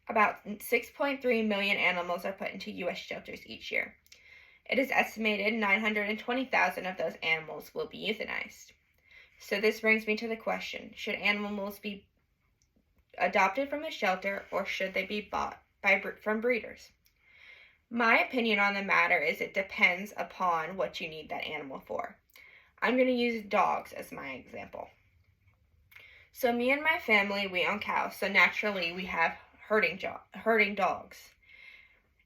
About 6.3 million animals are put into U.S. shelters each year. It is estimated 920,000 of those animals will be euthanized. So this brings me to the question, should animals be adopted from a shelter or should they be bought from breeders? My opinion on the matter is it depends upon what you need that animal for. I'm going to use dogs as my example. So me and my family, we own cows, so naturally we have herding dogs.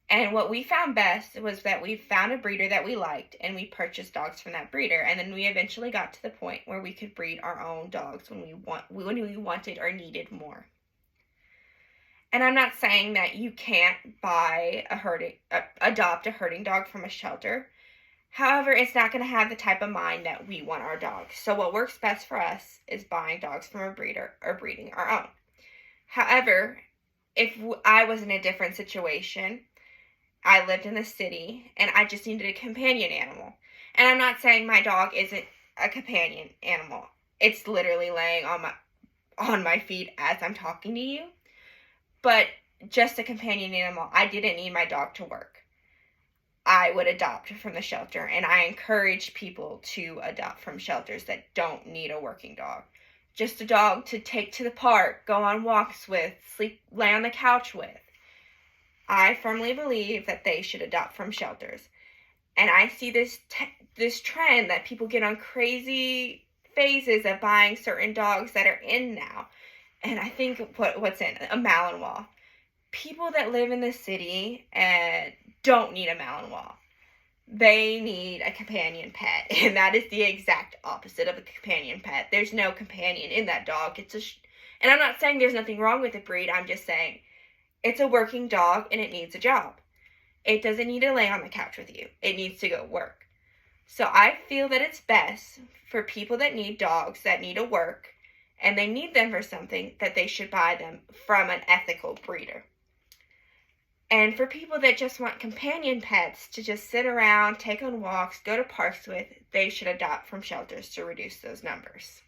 And what we found best was that we found a breeder that we liked and we purchased dogs from that breeder. And then we eventually got to the point where we could breed our own dogs when we wanted or needed more. And I'm not saying that you can't adopt a herding dog from a shelter. However, it's not going to have the type of mind that we want our dogs. So what works best for us is buying dogs from a breeder or breeding our own. However, if I was in a different situation, I lived in the city and I just needed a companion animal. And I'm not saying my dog isn't a companion animal. It's literally laying on my feet as I'm talking to you. But just a companion animal. I didn't need my dog to work. I would adopt from the shelter, and I encourage people to adopt from shelters that don't need a working dog. Just a dog to take to the park, go on walks with, lay on the couch with. I firmly believe that they should adopt from shelters. And I see this trend that people get on crazy phases of buying certain dogs that are in now. And I think what's in a Malinois. People that live in the city and don't need a Malinois. They need a companion pet. And that is the exact opposite of a companion pet. There's no companion in that dog. And I'm not saying there's nothing wrong with the breed. I'm just saying it's a working dog and it needs a job. It doesn't need to lay on the couch with you. It needs to go work. So I feel that it's best for people that need dogs, that need to work, and they need them for something, that they should buy them from an ethical breeder. And for people that just want companion pets to just sit around, take on walks, go to parks with, they should adopt from shelters to reduce those numbers.